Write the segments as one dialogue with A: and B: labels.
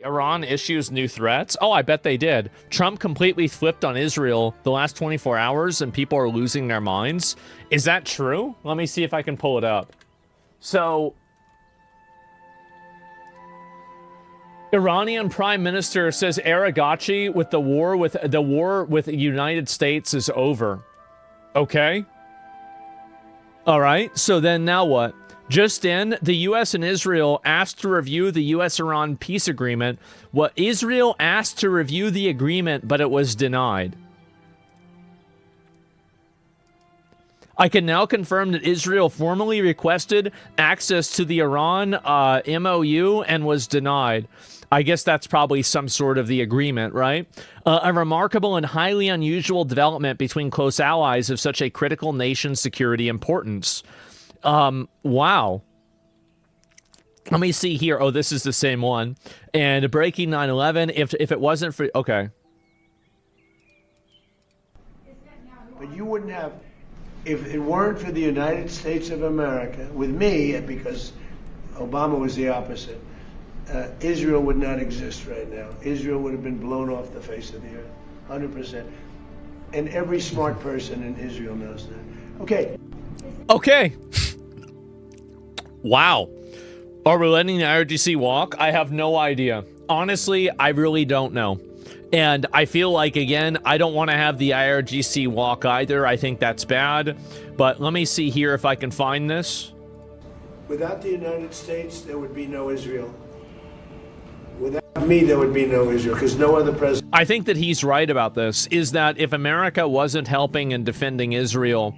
A: Iran issues new threats? Oh, I bet they did. Trump completely flipped on Israel the last 24 hours and people are losing their minds. Is that true? Let me see if I can pull it up. So, Iranian Prime Minister says Aragachi with the war with the United States is over. Okay. All right. So then now what? Just in, the U.S. and Israel asked to review the U.S.-Iran peace agreement. Well, Israel asked to review the agreement, but it was denied. I can now confirm that Israel formally requested access to the Iran MOU and was denied. I guess that's probably some sort of the agreement, right? A remarkable and highly unusual development between close allies of such a critical nation's security importance. Wow. Let me see here. Oh, this is the same one. And breaking 9/11, if it wasn't for... Okay.
B: But you wouldn't have... If it weren't for the United States of America, with me, because Obama was the opposite, Israel would not exist right now. Israel would have been blown off the face of the earth, 100%. And every smart person in Israel knows that. Okay.
A: Okay. Wow. Are we letting the IRGC walk? I have no idea. Honestly, I really don't know. And I feel like, again, I don't want to have the IRGC walk either. I think that's bad. But let me see here if I can find this.
B: Without the United States, there would be no Israel. Without me, there would be no Israel, because no other president...
A: I think that he's right about this, is that if America wasn't helping and defending Israel,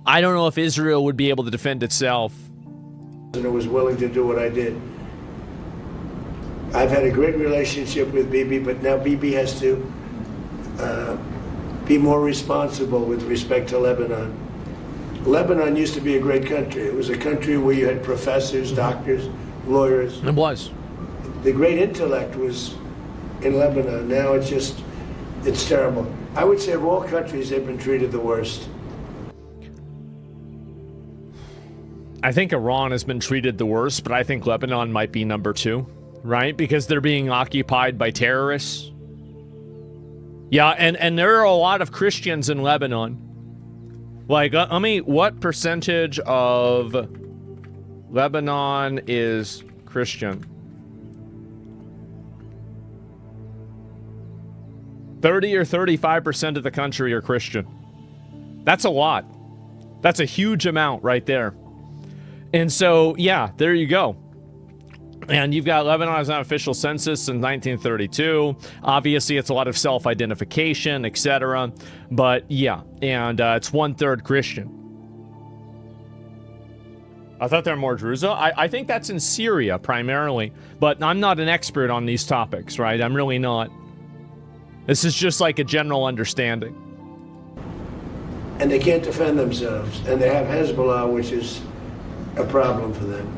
A: I don't know if Israel would be able to defend itself.
B: ...and was willing to do what I did. I've had a great relationship with Bibi, but now Bibi has to be more responsible with respect to Lebanon. Lebanon used to be a great country. It was a country where you had professors, doctors, lawyers.
A: It was.
B: The great intellect was in Lebanon. Now it's terrible. I would say of all countries, they've been treated the worst.
A: I think Iran has been treated the worst, but I think Lebanon might be number 2, right? Because they're being occupied by terrorists. Yeah, and there are a lot of Christians in Lebanon. Like, what percentage of Lebanon is Christian? 30 or 35% of the country are Christian. That's a lot. That's a huge amount right there. And so, yeah, there you go. And you've got Lebanon as an official census in 1932. Obviously, it's a lot of self-identification, etc. But, yeah, and it's 1/3 Christian. I thought there were more Druze. I think that's in Syria, primarily. But I'm not an expert on these topics, right? I'm really not. This is just like a general understanding.
B: And they can't defend themselves. And they have Hezbollah, which is a problem for them.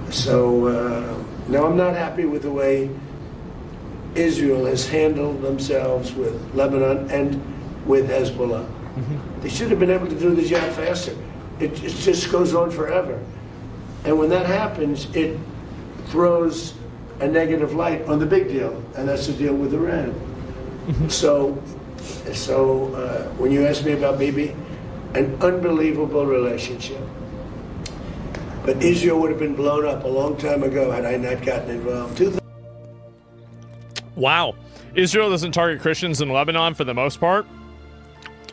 B: So, now I'm not happy with the way Israel has handled themselves with Lebanon and with Hezbollah. Mm-hmm. They should have been able to do the job faster. It just goes on forever. And when that happens, it throws a negative light on the big deal, and that's the deal with Iran. Mm-hmm. So when you ask me about Bibi, an unbelievable relationship. But Israel would have been blown up a long time ago had I not gotten involved.
A: Wow. Israel doesn't target Christians in Lebanon for the most part.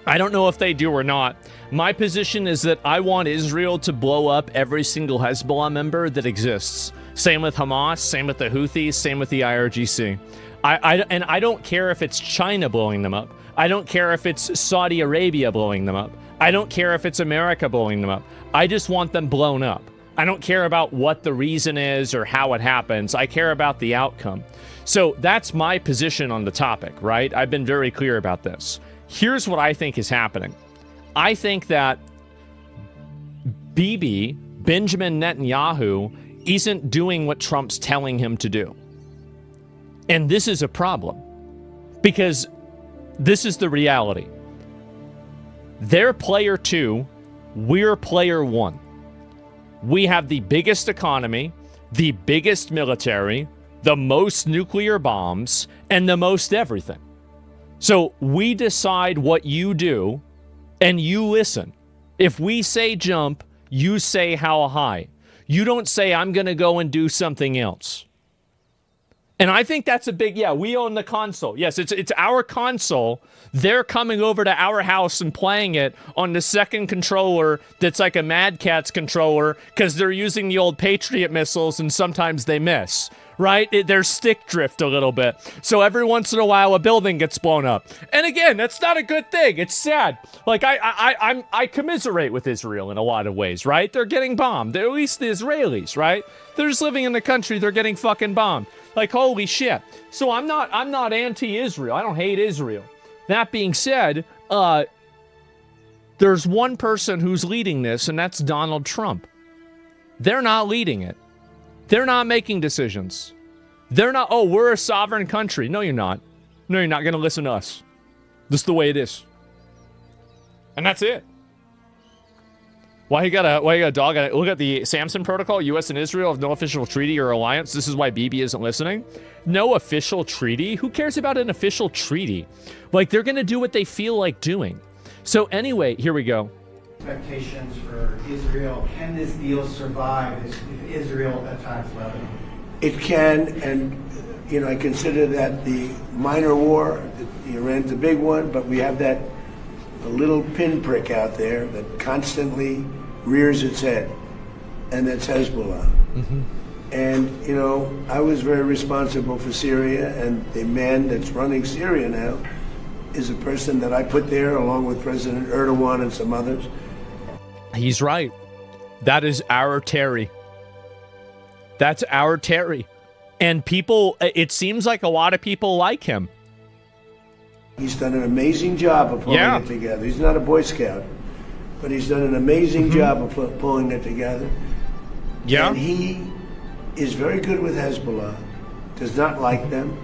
A: I don't know if they do or not. My position is that I want Israel to blow up every single Hezbollah member that exists. Same with Hamas, same with the Houthis, same with the IRGC. And I don't care if it's China blowing them up. I don't care if it's Saudi Arabia blowing them up. I don't care if it's America blowing them up. I just want them blown up. I don't care about what the reason is or how it happens. I care about the outcome. So that's my position on the topic, right? I've been very clear about this. Here's what I think is happening. I think that Bibi, Benjamin Netanyahu, isn't doing what Trump's telling him to do. And this is a problem. Because this is the reality. They're player 2, we're player 1. We have the biggest economy, the biggest military, the most nuclear bombs, and the most everything. So we decide what you do, and you listen. If we say jump, you say how high. You don't say, I'm going to go and do something else. And I think that's a big, we own the console. Yes, it's our console. They're coming over to our house and playing it on the second controller that's like a Mad Catz controller because they're using the old Patriot missiles and sometimes they miss, right? There's stick drift a little bit. So every once in a while, a building gets blown up. And again, that's not a good thing. It's sad. Like, I commiserate with Israel in a lot of ways, right? They're getting bombed. They're at least the Israelis, right? They're just living in the country. They're getting fucking bombed. Like, holy shit. So I'm not anti-Israel. I don't hate Israel. That being said, there's one person who's leading this, and that's Donald Trump. They're not leading it. They're not making decisions. They're not, we're a sovereign country. No, you're not. No, you're not going to listen to us. This is the way it is. And that's it. Why you got a dog? Look at the Samson Protocol. U.S. and Israel have no official treaty or alliance. This is why Bibi isn't listening. No official treaty? Who cares about an official treaty? Like, they're going to do what they feel like doing. So anyway, here we go.
C: Expectations for Israel. Can this deal survive if Israel attacks Lebanon?
B: It can, and I consider that the minor war. Iran's a big one, but we have that a little pinprick out there that constantly rears its head, and that's Hezbollah. Mm-hmm. And, I was very responsible for Syria, and the man that's running Syria now is a person that I put there along with President Erdogan and some others.
A: He's right. That is our Terry. That's our Terry. And people, it seems like a lot of people like him.
B: He's done an amazing job of pulling it together. He's not a Boy Scout, but he's done an amazing job of pulling it together. Yeah. And he is very good with Hezbollah, does not like them.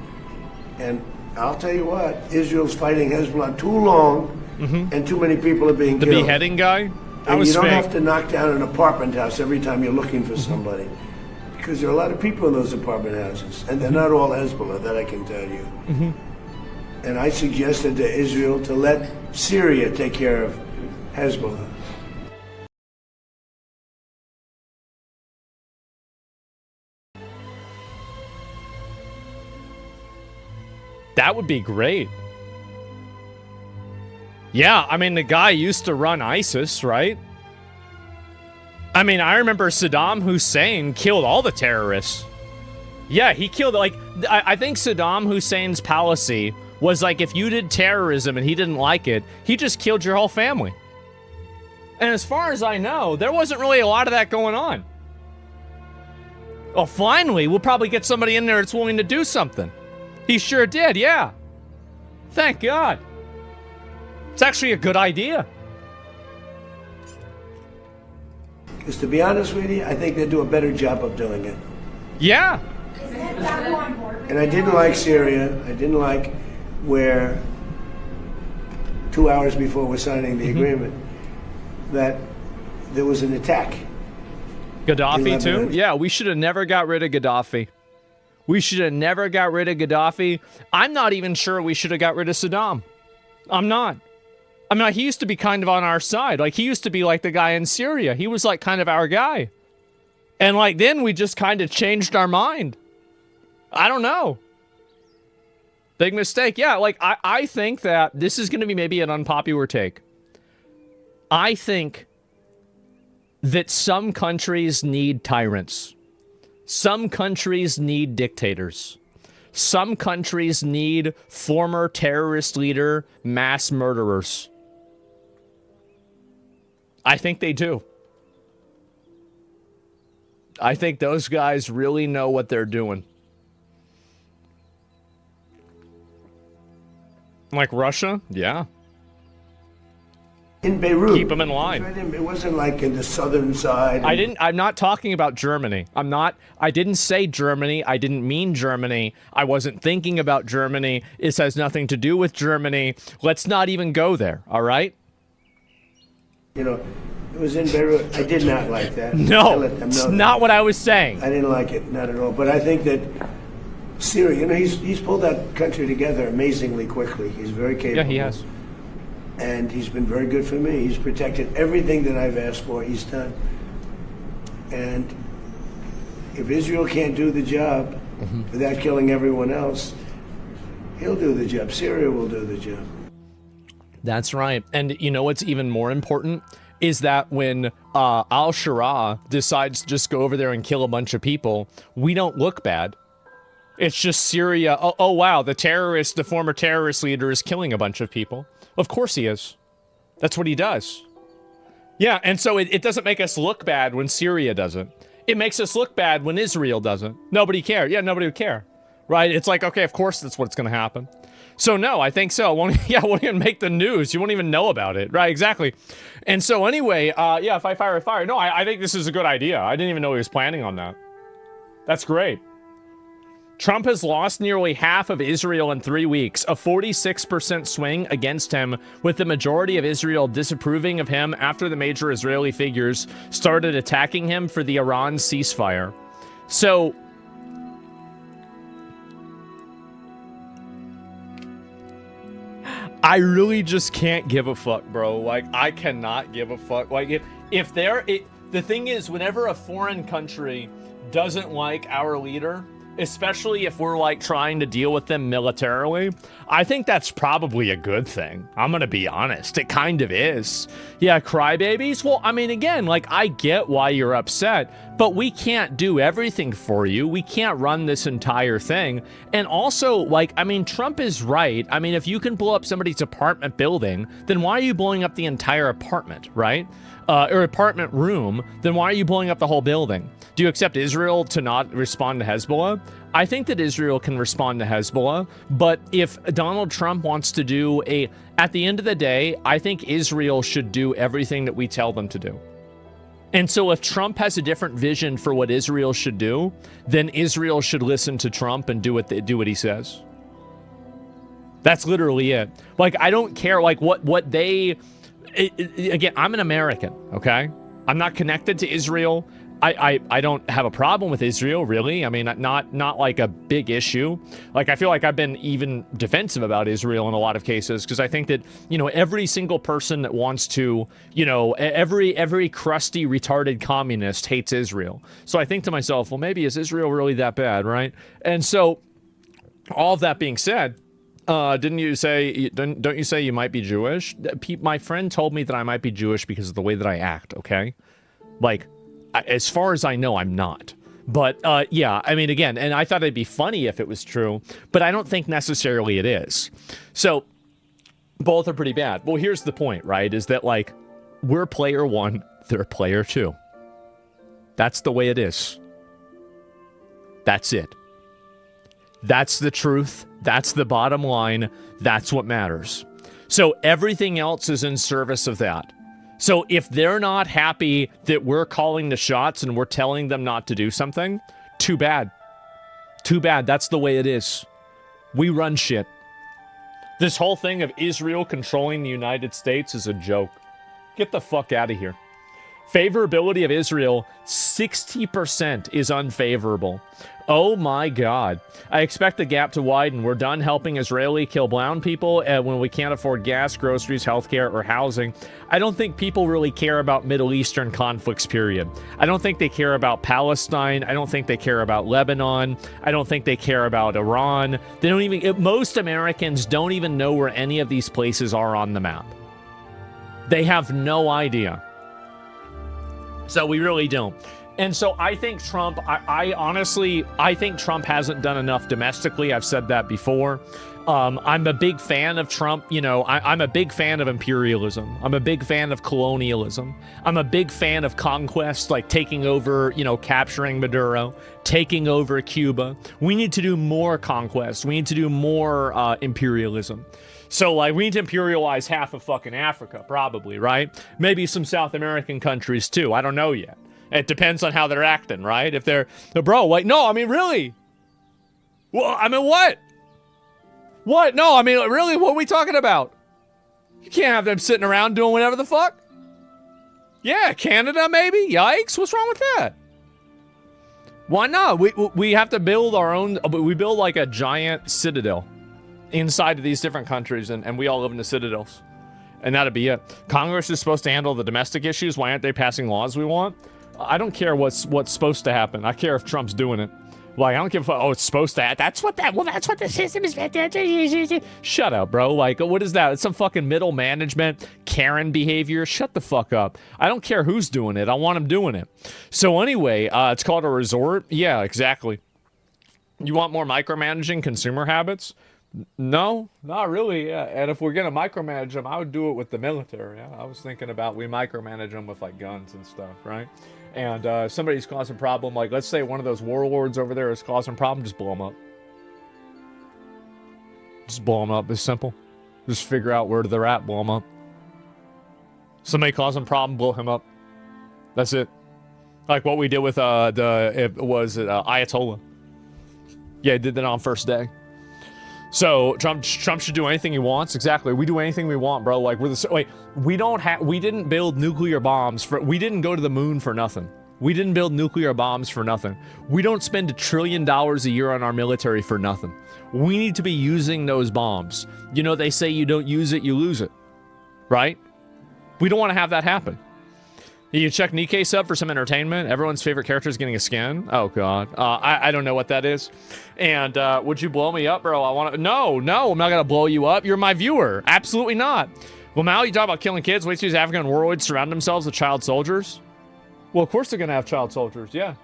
B: And I'll tell you what, Israel's fighting Hezbollah too long, and too many people are being killed.
A: The beheading guy?
B: And you don't have to knock down an apartment house every time you're looking for somebody. Because there are a lot of people in those apartment houses, and they're not all Hezbollah, that I can tell you. And I suggested to Israel to let Syria take care of Hezbollah.
A: That would be great. Yeah, I mean, the guy used to run ISIS, right? I mean, I remember Saddam Hussein killed all the terrorists. Yeah, he killed, I think Saddam Hussein's policy was like, if you did terrorism and he didn't like it, he just killed your whole family. And as far as I know, there wasn't really a lot of that going on. Well, finally, we'll probably get somebody in there that's willing to do something. He sure did, yeah. Thank God. It's actually a good idea.
B: Because to be honest with you, I think they do a better job of doing it.
A: Yeah.
B: And I didn't like Syria. I didn't like where 2 hours before we're signing the agreement that there was an attack.
A: Gaddafi too? Yeah, we should have never got rid of Gaddafi. We should have never got rid of Gaddafi. I'm not even sure we should have got rid of Saddam. I'm not. I mean, he used to be kind of on our side. Like, he used to be like the guy in Syria. He was like kind of our guy. And like then we just kind of changed our mind. I don't know. Big mistake. Yeah, like I think that this is going to be maybe an unpopular take. I think that some countries need tyrants. Some countries need dictators. Some countries need former terrorist leader mass murderers. I think they do. I think those guys really know what they're doing. Like Russia? Yeah.
B: In Beirut.
A: Keep them in line.
B: It wasn't like in the southern side.
A: I'm not talking about Germany. I didn't say Germany. I didn't mean Germany. I wasn't thinking about Germany. This has nothing to do with Germany. Let's not even go there, all right?
B: You know, it was in Beirut. I did not like that.
A: No, it's not what I was saying.
B: I didn't like it, not at all. But I think that Syria, he's pulled that country together amazingly quickly. He's very capable.
A: Yeah, he has.
B: And he's been very good for me. He's protected everything that I've asked for, he's done. And if Israel can't do the job without killing everyone else, he'll do the job. Syria will do the job.
A: That's right. And you know what's even more important is that when al-Shara decides to just go over there and kill a bunch of people, we don't look bad. It's just Syria. Oh wow, the former terrorist leader is killing a bunch of people. Of course he is. That's what he does. Yeah, and so it doesn't make us look bad when Syria doesn't. It makes us look bad when Israel doesn't. Nobody cares. Yeah, nobody would care. Right? It's like, okay, of course that's what's going to happen. So no, I think so. It won't even make the news. You won't even know about it. Right, exactly. And so anyway, yeah, if I fire a fire. No, I think this is a good idea. I didn't even know he was planning on that. That's great. Trump has lost nearly half of Israel in 3 weeks, a 46% swing against him, with the majority of Israel disapproving of him after the major Israeli figures started attacking him for the Iran ceasefire. So, I really just can't give a fuck, bro. Like, I cannot give a fuck. Like, the thing is, whenever a foreign country doesn't like our leader, especially if we're like trying to deal with them militarily, I think that's probably a good thing. I'm gonna be honest. It kind of is. Yeah, crybabies? Well, I mean, again, like, I get why you're upset, but we can't do everything for you. We can't run this entire thing. And also, like, I mean, Trump is right. I mean, if you can blow up somebody's apartment building, then why are you blowing up the entire apartment, right? Or apartment room, then why are you blowing up the whole building? Do you accept Israel to not respond to Hezbollah? I think that Israel can respond to Hezbollah, but if Donald Trump wants to do at the end of the day, I think Israel should do everything that we tell them to do. And so if Trump has a different vision for what Israel should do, then Israel should listen to Trump and do what he says. That's literally it. Like, I don't care, like, what they... Again, I'm an American, okay? I'm not connected to Israel. I don't have a problem with Israel, really. I mean, not like a big issue. Like, I feel like I've been even defensive about Israel in a lot of cases, because I think that, you know, every single person that wants to, you know, every crusty, retarded communist hates Israel. So I think to myself, well, maybe is Israel really that bad, right? And so, all of that being said, don't you say you might be Jewish? My friend told me that I might be Jewish because of the way that I act, okay? Like, as far as I know, I'm not. But, yeah, I mean, again, and I thought it'd be funny if it was true, but I don't think necessarily it is. So, both are pretty bad. Well, here's the point, right? Is that, like, we're player one, they're player two. That's the way it is. That's it. That's the truth. That's the bottom line. That's what matters. So everything else is in service of that. So if they're not happy that we're calling the shots and we're telling them not to do something, too bad. Too bad. That's the way it is. We run shit. This whole thing of Israel controlling the United States is a joke. Get the fuck out of here. Favorability of Israel, 60% is unfavorable. Oh my God. I expect the gap to widen. We're done helping Israeli kill brown people when we can't afford gas, groceries, healthcare, or housing. I don't think people really care about Middle Eastern conflicts, period. I don't think they care about Palestine. I don't think they care about Lebanon. I don't think they care about Iran. They don't even, most Americans don't even know where any of these places are on the map. They have no idea. So we really don't. And so I think Trump, I honestly think Trump hasn't done enough domestically. I've said that before. I'm a big fan of Trump. You know, I'm a big fan of imperialism. I'm a big fan of colonialism. I'm a big fan of conquest, like taking over, you know, capturing Maduro, taking over Cuba. We need to do more conquest. We need to do more imperialism. So, like, we need to imperialize half of fucking Africa, probably, right? Maybe some South American countries, too. I don't know yet. It depends on how they're acting, right? If they're, bro, like, no, I mean, really? Well, I mean, what? What? No, I mean, really, what are we talking about? You can't have them sitting around doing whatever the fuck. Yeah, Canada, maybe? Yikes, what's wrong with that? Why not? We have to build our own. We build like a giant citadel inside of these different countries, and we all live in the citadels, and that'd be it. Congress is supposed to handle the domestic issues. Why aren't they passing laws we want? I don't care what's supposed to happen. I care if Trump's doing it. Like, I don't give a fuck. Oh, it's supposed to. That's what the system is. Shut up, bro. Like, what is that? It's some fucking middle management Karen behavior. Shut the fuck up. I don't care who's doing it. I want them doing it. So anyway, it's called a resort. Yeah, exactly. You want more micromanaging consumer habits? No, not really. Yeah. And if we're gonna micromanage them, I would do it with the military. Yeah? I was thinking about we micromanage them with like guns and stuff, right? And if somebody's causing a problem, like let's say one of those warlords over there is causing a problem, just blow them up. Just blow them up. It's simple. Just figure out where they're at, blow them up. Somebody causing a problem, blow him up. That's it. Like what we did with Ayatollah. Yeah, he did that on first day. So Trump should do anything he wants. Exactly. We do anything we want, bro. Like we didn't build nuclear bombs we didn't go to the moon for nothing. We didn't build nuclear bombs for nothing. We don't spend $1 trillion a year on our military for nothing. We need to be using those bombs. You know, they say you don't use it, you lose it. Right? We don't want to have that happen. You check Nikkei sub for some entertainment. Everyone's favorite character is getting a skin. Oh, God. I don't know what that is. And would you blow me up, bro? I want to... No, I'm not going to blow you up. You're my viewer. Absolutely not. Well, Mal, you talk about killing kids. Wait till these African warlords surround themselves with child soldiers. Well, of course they're going to have child soldiers. Yeah.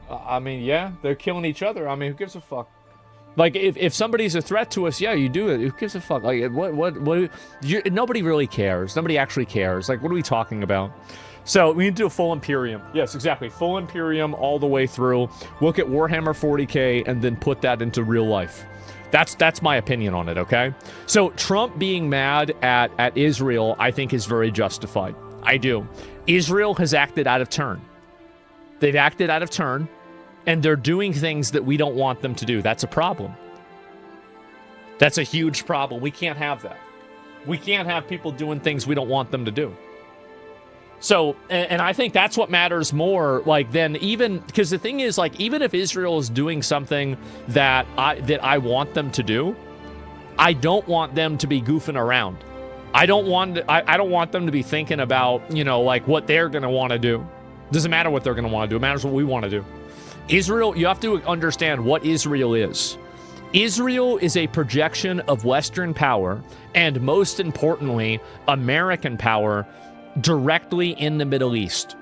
A: I mean, yeah. They're killing each other. I mean, who gives a fuck? Like, if somebody's a threat to us, yeah, you do it. Who gives a fuck? Like, nobody really cares. Nobody actually cares. Like, what are we talking about? So, we need to do a full Imperium. Yes, exactly. Full Imperium all the way through. Look at Warhammer 40K and then put that into real life. That's my opinion on it, okay? So, Trump being mad at Israel, I think, is very justified. I do. Israel has acted out of turn. They've acted out of turn. And they're doing things that we don't want them to do. That's a problem. That's a huge problem. We can't have that. We can't have people doing things we don't want them to do. So, and I think that's what matters more, like, than even, because the thing is, like, even if Israel is doing something that I want them to do, I don't want them to be goofing around. I don't want them to be thinking about, you know, like, what they're going to want to do. Doesn't matter what they're going to want to do. It matters what we want to do. Israel, you have to understand what Israel is. Israel is a projection of Western power, and most importantly, American power, directly in the Middle East.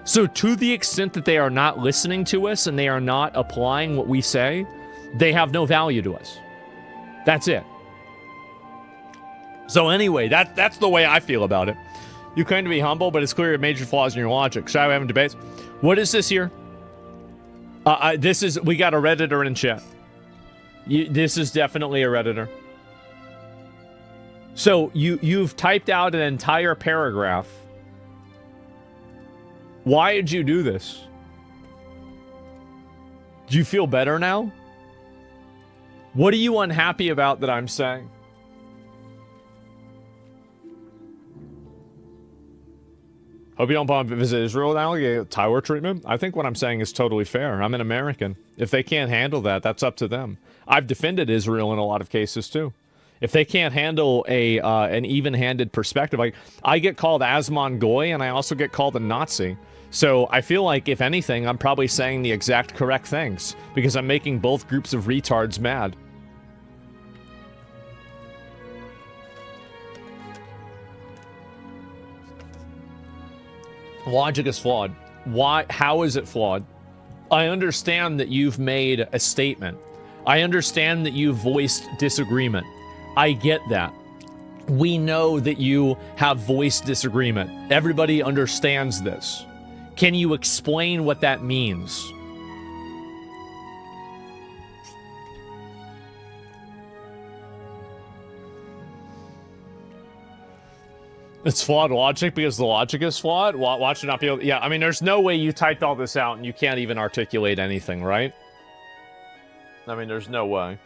A: So to the extent that they are not listening to us and they are not applying what we say, they have no value to us. That's it. So anyway, that's the way I feel about it. You claim to be humble, but it's clear you have major flaws in your logic. Shall we have debates? What is this here? We got a Redditor in chat. This is definitely a Redditor. So you've typed out an entire paragraph. Why did you do this? Do you feel better now? What are you unhappy about that I'm saying? Hope you don't bump visit Israel now, get Tower treatment. I think what I'm saying is totally fair. I'm an American. If they can't handle that, that's up to them. I've defended Israel in a lot of cases too. If they can't handle an even-handed perspective, like I get called Asmongold and I also get called a Nazi. So I feel like, if anything, I'm probably saying the exact correct things because I'm making both groups of retards mad. Logic is flawed. Why? How is it flawed? I understand that you've made a statement. I understand that you've voiced disagreement. I get that. We know that you have voiced disagreement. Everybody understands this. Can you explain what that means? It's flawed logic because the logic is flawed? Watch it not be able... Yeah, I mean, there's no way you typed all this out and you can't even articulate anything, right? I mean, there's no way.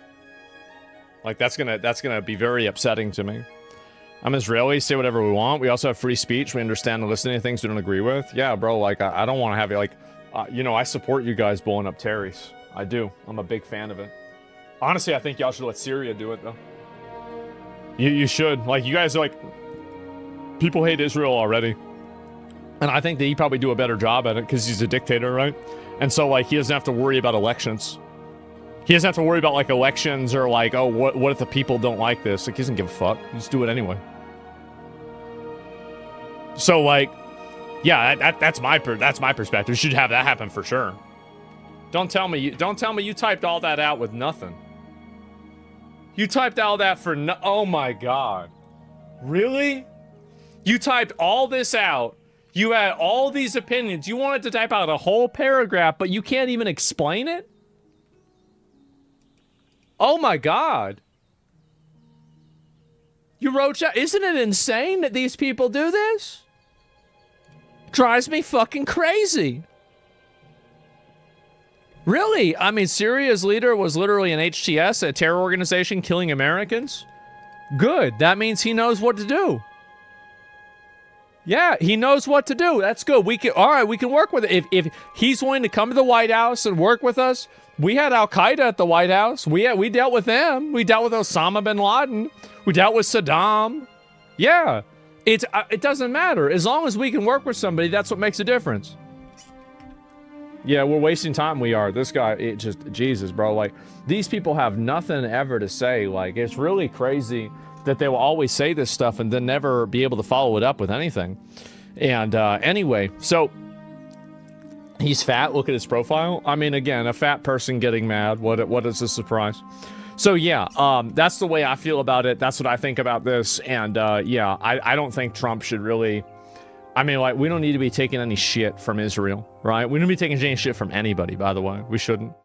A: Like, that's gonna be very upsetting to me. I'm Israeli, say whatever we want. We also have free speech. We understand and listen to things we don't agree with. Yeah, bro, like, I don't want to have you, like... You know, I support you guys blowing up Terry's. I do. I'm a big fan of it. Honestly, I think y'all should let Syria do it, though. You should. Like, you guys are like... People hate Israel already. And I think that he'd probably do a better job at it because he's a dictator, right? And so, like, he doesn't have to worry about elections. He doesn't have to worry about, like, elections or, like, oh, what if the people don't like this? Like, he doesn't give a fuck. Just do it anyway. So, like, yeah, that's my perspective. You should have that happen for sure. Don't tell me you typed all that out with nothing. You typed all that for no... Oh, my God. Really? You typed all this out. You had all these opinions. You wanted to type out a whole paragraph, but you can't even explain it? Oh, my God. You wrote... Isn't it insane that these people do this? Drives me fucking crazy. Really? I mean, Syria's leader was literally an HTS, a terror organization killing Americans? Good. That means he knows what to do. Yeah, he knows what to do. That's good. We can, all right, we can work with it. If he's willing to come to the White House and work with us, we had Al-Qaeda at the White House. We dealt with them. We dealt with Osama bin Laden. We dealt with Saddam. Yeah, it doesn't matter. As long as we can work with somebody, that's what makes a difference. Yeah, we're wasting time. We are. This guy, it just, Jesus, bro. Like, these people have nothing ever to say. Like, it's really crazy that they will always say this stuff and then never be able to follow it up with anything. And anyway, so he's fat. Look at his profile. I mean, again, a fat person getting mad. What is a surprise? So yeah, that's the way I feel about it. That's what I think about this. And yeah, I don't think Trump should really... I mean, like, we don't need to be taking any shit from Israel, right? We don't be taking any shit from anybody, by the way. We shouldn't.